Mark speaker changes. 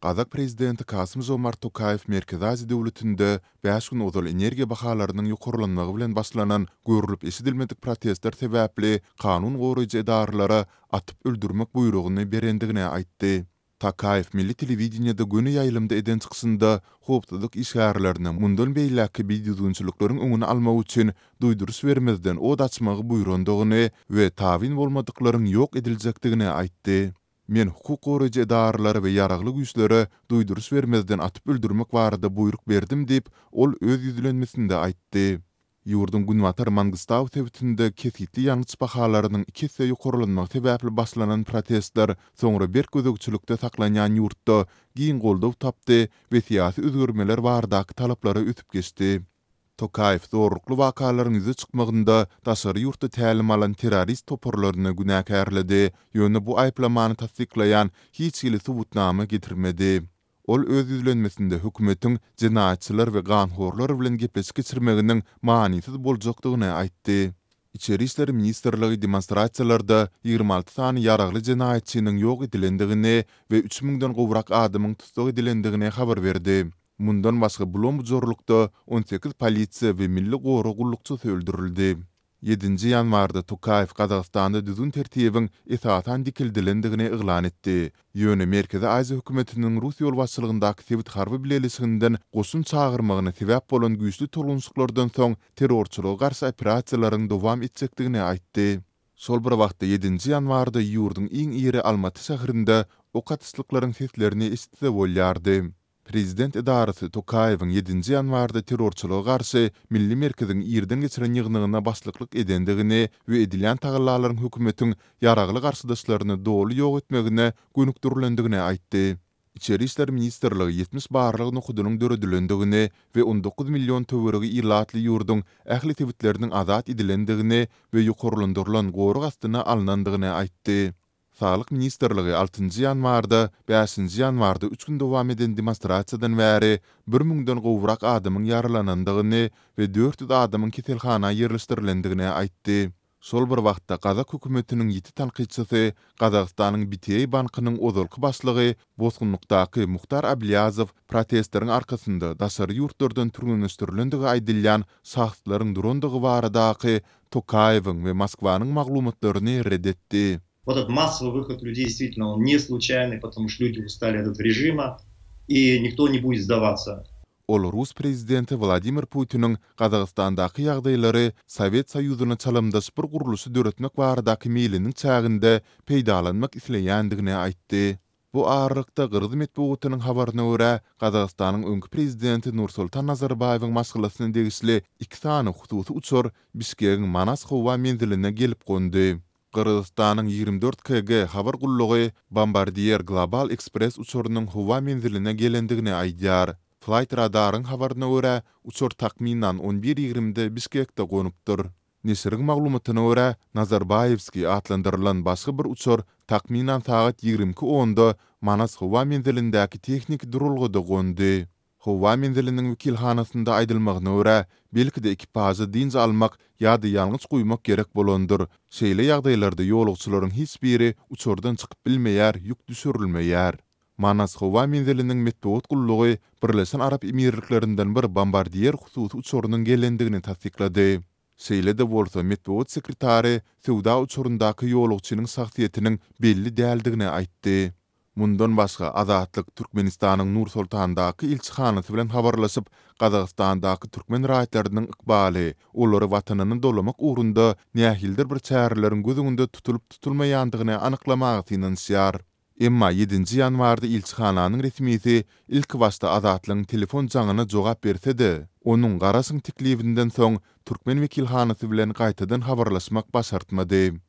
Speaker 1: Gazak prezidenti Kasım-Jomart Tokayew Merkezi Aziýa döwletinde 5 gün ozal energiýa bahalarynyň ýokarlanmagy bilen başlanan görülip eşidilmedik protestler sebäpli kanun goraýjy edarlara atyp öldürmek buýrugyny berendigine aýtdy. Tokayew milli telewizionyada göni ýaýlymda eden çykysynda howpsuzlyk işgärlerini mundan beýläki bidiýozunçylyklaryň öňüni almak üçin duýdurys bermezden od açmagy buýrandygyny we tabin bolmadyklaryň ýok ediljekdigini aýtdy. Men hukuk goraýjy edarlary we ýaragly güýçlere duýdurys bermezden atyp öldürmek barada buýruk berdim diýip ol öz ýüzlenmesinde aýtdy. Ýurdun Günwatar Mangystaw tewtinde kesitli ýalňyç bahalarynyň ikisi ýokarlanmagy sebäpli başlanan protestler soňra bir gözegçilikde saklanýan ýurtda giň goldaw tapdy we syýasy özgürmeler baradaky talaplary ötüp geçdi. Tokayew zorlukly wakalaryň ýüze çykmagynda daşary ýurtda tälim alan terrorist toporlaryny günäkärledi. Ýöne bu aýplamany tasdiklaýan hiç hili subutnama getirmedi. Ol öz ýüzlenmesinde hökümetiň jinayatçylar we ganhorlar bilen gepleşik geçirmeginiň manysyz boljakdygyny aýtdy. İçeri işler ministrligi demonstrasiýalarda 26 sany ýaragly jinayatçynyň ýok edilendigini we 3000den gowrak adamyň tutsak edilendigini habar berdi. Mundan başga bulom zorlukda 18 polisiýa we milli gowra gullukçysy öldürildi. 7 ýanwarda Tokayew Gazagstanda düzgün tertibiň esatan dikildilendigini eglan etdi. Ýöne Merkezi Aziýa hökümetiniň Russiýa ýolbaşçylygyndaky Sowet harby bilelisininden goşun çağırmagyna sebäp bolan güýçli tolgunçluklardan soň terrorçylyga garşy operasiýalaryň dowam etjekdigini aýtdy. Şol bir wagtda 7 ýanwarda ýurdun iň iri Almaty şäherinde ok atyslyklaryň seslerini eşitse bolýardy. Prezident edarasy Tokayewiň 7 ýanwarda terrorçylyga garşy milli merkeziň ýerden geçiren ýygnygyna başlyklyk edendigini we edilen tagallalaryň hökümetiň ýaragly garşydaşlaryny doly ýok etmegine gönükdirilendigini aýtdy. İçeri işler ministrligi 70 barlyk nukudynyň döredilendigini we 19 million töweregi ýylatly ýurdun ähli tewitleriniň azat edilendigini we ýokarlandyrylan gowruk astyna alynandygyny aýtdy. Sağlık Ministerligi 6 ýanwarda, 5 ýanwarda 3 gün dowam eden demonstrasiýadan bäri 1000den gowrak adamyň ýaralanandygyny we 400 adamyň keselhana ýerleşdirilendigini aýtdy. Şol bir wagtda Gazak hökümetiniň ýeti tanqidçisi, Gazagstanyň Bitiýe bankynyň ozalky başlygy Bozgunlukdaky Muhtar Ablyazow protestleriň arkasynda daşary ýurtlardan türgünleşdirilendigi aýdylýan şahslaryň durandygy baradaky Tokayewiň we Moskwanyň maglumatlaryny reddetdi.
Speaker 2: Вот этот массовый выход людей действительно он не случайный, потому что люди устали от этого режима, и никто не будет сдаваться.
Speaker 1: Ol Rus prezidenti Vladimir Putin'in Qazaqstandaky ýagdaýlary Sowet Soýuzyna çalamdaş bir guruluşy döretmek baradaky meýliniň çäginde peýdalanmak isleýändigini aýtdy. Bu arrykda Gürji medeniýetiniň habaryna görä, Qazaqstanyň öňkü prezidenti Nursultan Nazarbayewiň maşgalasyna degisli 2 sany hususy uçur Bişkegiň Manas howa menziline gelip goňdy. Qırgızstanyň 24 kg habar gullugy Bombardier Global Express uçurunyň howa menziline gelendigini aýdýar. Flight radaryň habaryna görä, uçur takminan 11:20-de Bişkekde gonypdyr. Nesiriň maglumatyna görä, Nazarbayevski atlandyrylan başga bir uçur takminan saat 22:10-da Manas howa menzilindäki tehnik durulgyda goňdy. Howa menziliniň wekilhanasynda aýdylmagyna görä, belki de ekipaja dinç almak ýa-da ýalňyç goýmak gerek bolandyr. Şeýle ýagdaýlarda ýolugçylaryň hiç biri uçurdan çykyp bilmeýär, ýük düşürilmeýär. Manas howa menziliniň medeniýet gullugy Birleşen Arap Emirliklerinden bir Bombardier hususy uçurunyň gelendigini tasdiklady. Şeýle de bolsa medeniýet sekretary Sewda uçurundaky ýolugçynyň şahsiýetiniň belli däldigini aýtdy. Mundan başga Azatlyk Türkmenistanyň Nur-Sultandaky ilçihanasy bilen habarlaşyp, Qazaqstandaky türkmen raýatlarynyň ykbaly, olary watanyny dolamak ugrunda nähildir bir çärelerin gözüňde tutulup tutulmaýandygyny anyklamagy synanýar. Emma 7 ýanwarda ilçihananyň resmisi ilk başda Azatlyň telefon jaňyna jogap berse-de, onuň garasyň tiklibinden soň türkmen wekilhanasy bilen gaýtadan habarlaşmak başartmady.